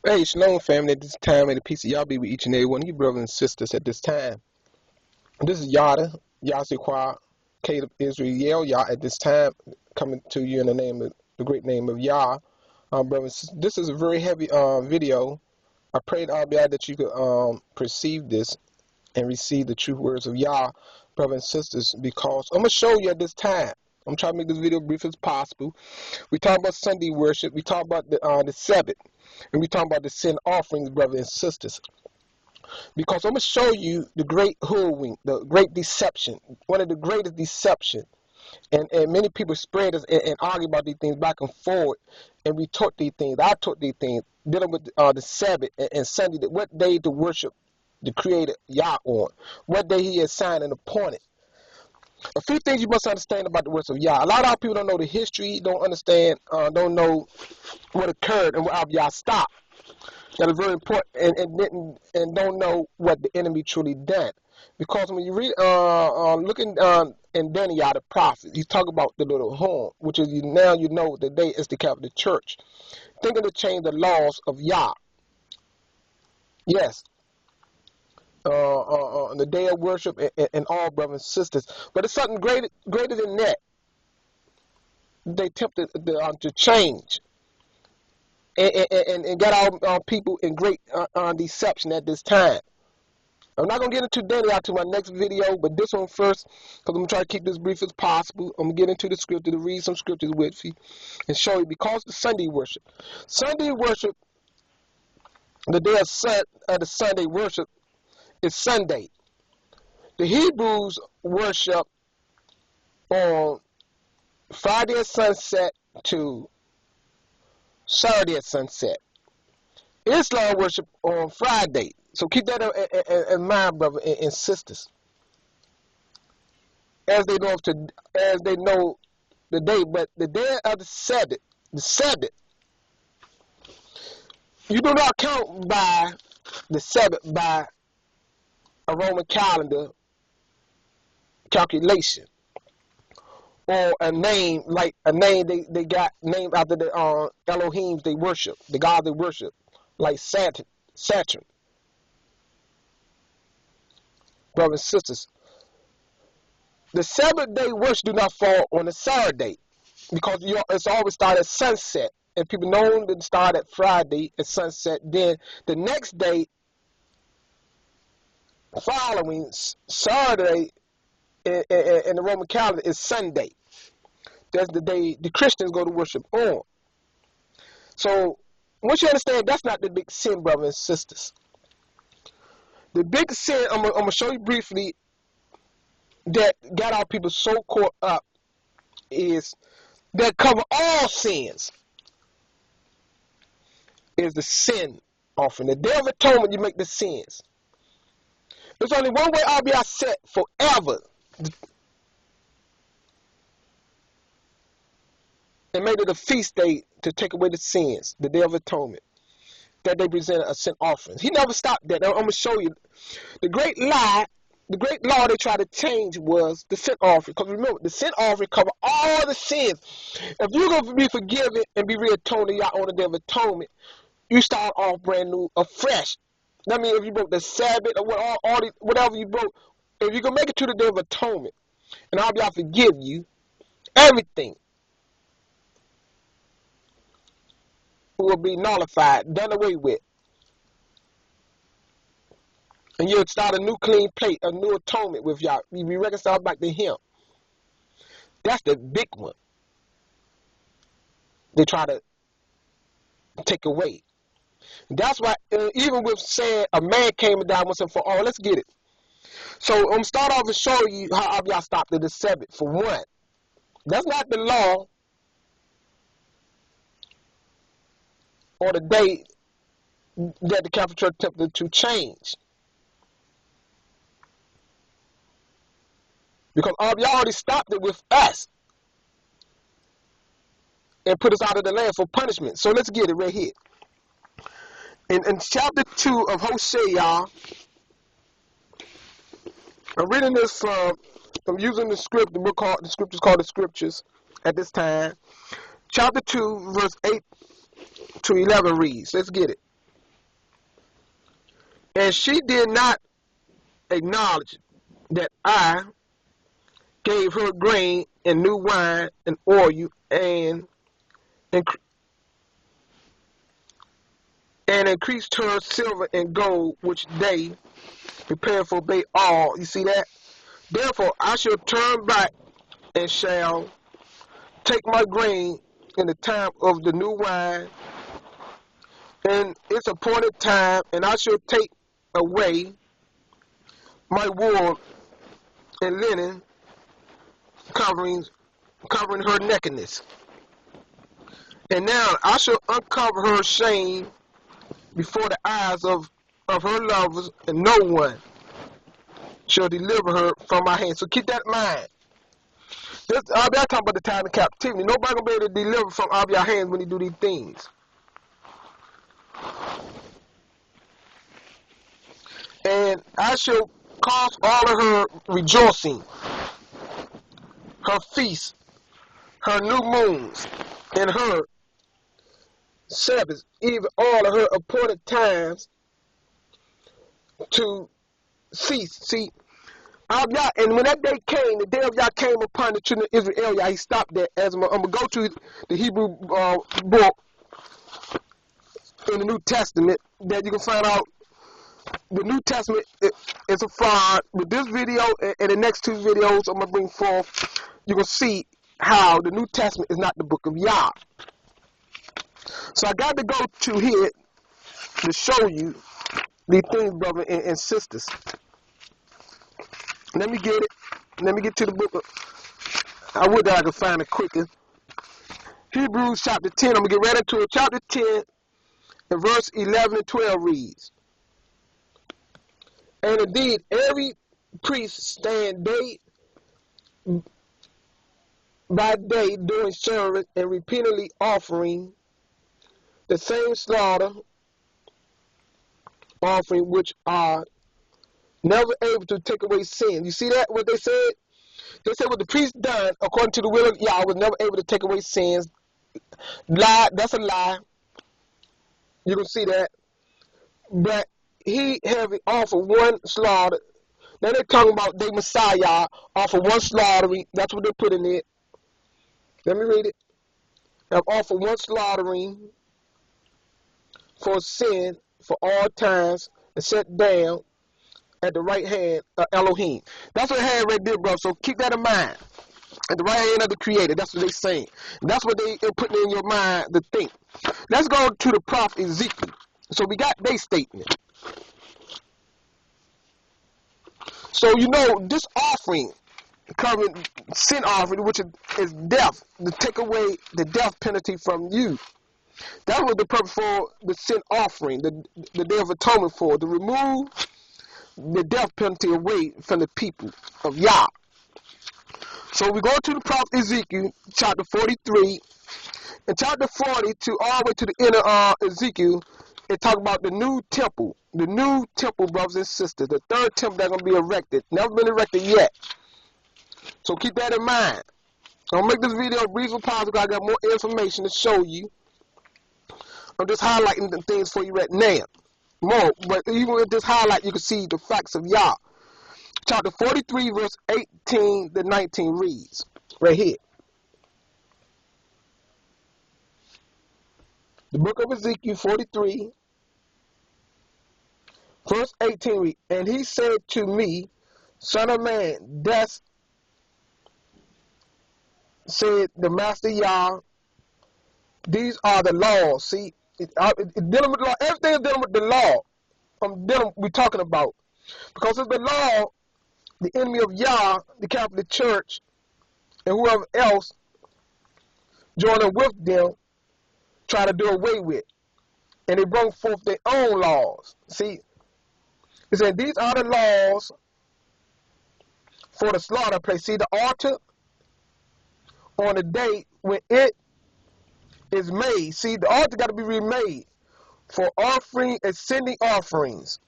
Hey, Shalom family, at this time, may the peace of y'all be with each and every one of you brothers and sisters at this time. This is Yada, Yasequa, Kate of Israel, Yah at this time, coming to you in the name of the great name of Yah. Brothers, this is a very heavy video. I pray to ABBA that you could perceive this and receive the true words of Yah, brothers and sisters, because I'm going to show you at this time. I'm trying to make this video brief as possible. We talk about Sunday worship. We talk about the Sabbath. And we talk about the sin offerings, brothers and sisters. Because I'm going to show you the great hoodwink, the great deception, one of the greatest deception. And many people spread this and argue about these things back and forward. And we taught these things. I taught these things dealing with the Sabbath and Sunday. What day to worship the Creator Yah on. What day He assigned and appointed. A few things you must understand about the words of Yah. A lot of our people don't know the history, don't understand, don't know what occurred and where Yah stopped. That is very important, and don't know what the enemy truly done. Because when you read, looking in Daniel the prophet, he's talking about the little horn, which is now you know that they is the capital church, thinking to change the laws of Yah. Yes. The day of worship and all brothers and sisters. But it's something greater than that. They tempted to change and got our people in great deception at this time. I'm not going to get into Daniel to my next video, but this one first, because I'm going to try to keep this brief as possible. I'm going to get into the scripture, to read some scriptures with you and show you, because the Sunday worship. Sunday worship, the day of the Sunday worship, is Sunday. The Hebrews worship on Friday at sunset to Saturday at sunset. Islam worship on Friday. So keep that in mind, brothers and sisters. As they know the day, but the day of the Sabbath, you do not count by the Sabbath by a Roman calendar calculation, or a name, like a name they got named after the Elohims they worship, the God they worship, like Saturn. Brothers and sisters, the Sabbath day worship do not fall on a Saturday, because it's always started at sunset, and people know to start at Friday at sunset. Then the next day following Saturday in the Roman calendar is Sunday. That's the day the Christians go to worship on. So once you understand, that's not the big sin, brothers and sisters. The big sin, I'm going to show you briefly, that got our people so caught up, is that cover all sins, is the sin offering. The Day of Atonement, you make the sins. There's only one way I'll be set forever, and made it a feast day to take away the sins, the Day of Atonement, that they presented a sin offering. He never stopped that. I'm going to show you. The great lie, the great law they tried to change was the sin offering. Because remember, the sin offering cover all the sins. If you're going to be forgiven and be reatoned to Yah on the Day of Atonement, you start off brand new, afresh. That means if you broke the Sabbath or whatever you broke, if you can make it to the Day of Atonement, and I'll be able to forgive you, everything will be nullified, done away with. And you'll start a new clean plate, a new atonement with Yah. You'll be reconciled back to Him. That's the big one they try to take away. That's why, even with saying a man came and died once and for all, let's get it. So I'm going to start off and show you how y'all stopped at the Sabbath. For one, that's not the law or the day that the Catholic Church attempted to change. Because y'all already stopped it with us and put us out of the land for punishment. So let's get it right here. In chapter 2 of Hosea, I'm reading this from, I'm using the script, the scriptures called the Scriptures at this time. Chapter 2, verse 8 to 11 reads. Let's get it. And she did not acknowledge that I gave her grain and new wine and oil and increased her silver and gold, which they prepared for Baal. You see that? Therefore, I shall turn back and shall take my grain in the time of the new wine in its appointed time, and I shall take away my wool and linen covering her nakedness. And now I shall uncover her shame before the eyes of her lovers, and no one shall deliver her from my hand. So keep that in mind. I'm talking about the time of captivity. Nobody gonna be able to deliver from out of your hands when you do these things. And I shall cause all of her rejoicing, her feasts, her new moons, and her Sabbaths, even all of her appointed times to cease. See, and when that day came, the day of Yah came upon the children of Israel, Yah, he stopped that. As I'm going to go to the Hebrew book in the New Testament, that you can find out the New Testament is a fraud. With this video and the next two videos I'm going to bring forth, you can see how the New Testament is not the book of Yah. So I got to go to here to show you these things, brothers and sisters. Let me get it. Let me get to the book. I would that I could find it quicker. Hebrews chapter 10. I'm going to get right into it. Chapter 10 and verse 11 and 12 reads, and indeed, every priest stand day by day doing service and repeatedly offering the same slaughter offering which are never able to take away sin. You see that, what they said? They said what the priest done according to the will of Yah was never able to take away sins. Lie, that's a lie. You can see that. But he having offered one slaughter. Now they're talking about the Messiah offered one slaughtering. That's what they put in it. Let me read it. Have offered one slaughtering for sin for all times and set down at the right hand of Elohim. That's what it had right there, bro. So keep that in mind. At the right hand of the Creator. That's what they saying. That's what they putting in your mind to think. Let's go to the prophet Ezekiel. So we got their statement. So you know this offering, covering sin offering, which is death, to take away the death penalty from you. That was the purpose for the sin offering, the Day of Atonement, for to remove the death penalty away from the people of Yah. So we go to the prophet Ezekiel, chapter 43, and chapter 40 to all the way to the end of Ezekiel. It talk about the new temple, brothers and sisters, the third temple that's gonna be erected, never been erected yet. So keep that in mind. I'll make this video brief and positive because I got more information to show you. I'm just highlighting the things for you right now. More, but even with this highlight, you can see the facts of Yah. Chapter 43, verse 18 to 19 reads, right here. The book of Ezekiel 43, verse 18 reads, and he said to me, son of man, thus said the Master Yah, these are the laws. See, dealing with law, everything is dealing with the law. We're talking about. Because it's the law, the enemy of Yah, the Catholic Church, and whoever else joining with them, try to do away with. And they bring forth their own laws. See, it said these are the laws for the slaughter place. See, the altar on the day when it is made. See, the altar got to be remade for offering and sending offerings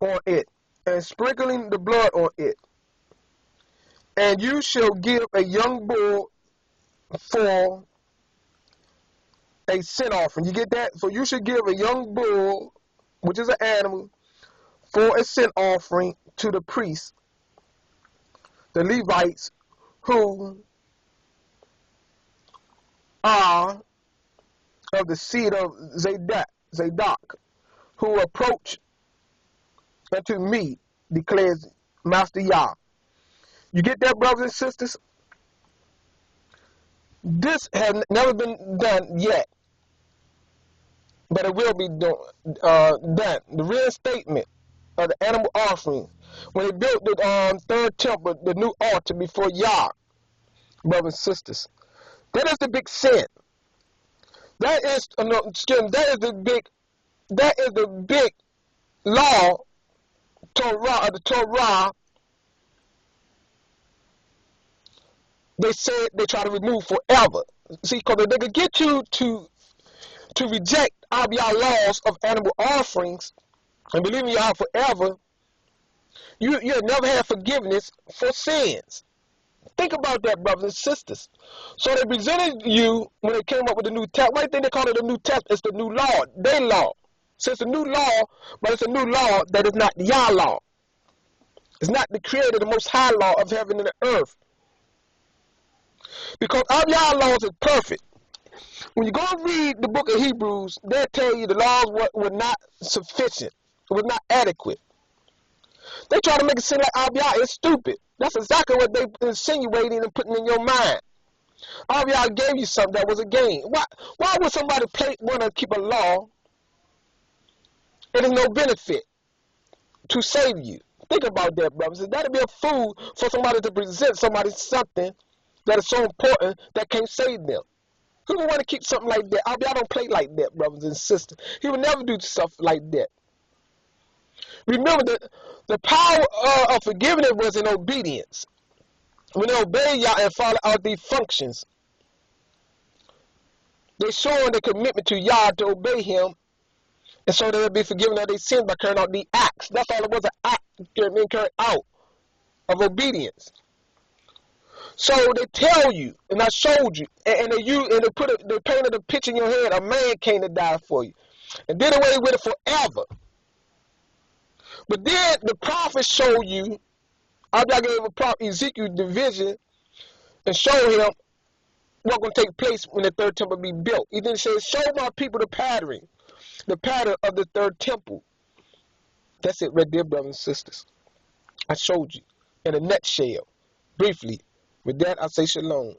on it and sprinkling the blood on it. And you shall give a young bull for a sin offering. You get that? So you should give a young bull which is an animal, for a sin offering to the priests, the Levites, who are of the seed of Zadok, who approach unto me, declares Master Yah. You get that, brothers and sisters? This has never been done yet, but it will be done. The reinstatement of the animal offering, when they built the third temple, the new altar before Yah, brothers and sisters, that is the big sin. That is the big law, Torah, the Torah. They said they try to remove forever. See, because if they could get you to reject ABBA laws of animal offerings and believe in Yah forever, you'll never have forgiveness for sins. Think about that, brothers and sisters. So they presented you, when they came up with the New Testament, why do you think they call it the New Testament? It's the new law, their law. So it's a new law, but it's a new law that is not the Yah law. It's not the creator, the most high law of heaven and the earth. Because all Yah laws is perfect. When you go and read the book of Hebrews, they'll tell you the laws were not sufficient, were not adequate. They try to make it seem like ABBA is stupid. That's exactly what they insinuating and putting in your mind. ABBA gave you something that was a gain. Why would somebody want to keep a law and there's no benefit to save you? Think about that, brothers. That'd be a fool for somebody to present somebody something that is so important that can't save them. Who would want to keep something like that? ABBA don't play like that, brothers and sisters. He would never do stuff like that. Remember that the power of forgiveness was in obedience. When they obey Yah and follow out these functions, they showing their commitment to Yah to obey Him, and so they'll be forgiven of their sins by carrying out the acts. That's all it was, an act being carried out of obedience. So they tell you, and I showed you, and they painted a picture in your head. A man came to die for you, and did away with it forever. But then the prophets show you, ABBA gave a prophet Ezekiel the vision and showed him what's going to take place when the third temple be built. He then said, show my people the pattern of the third temple. That's it right there, brothers and sisters. I showed you in a nutshell, briefly. With that, I say shalom.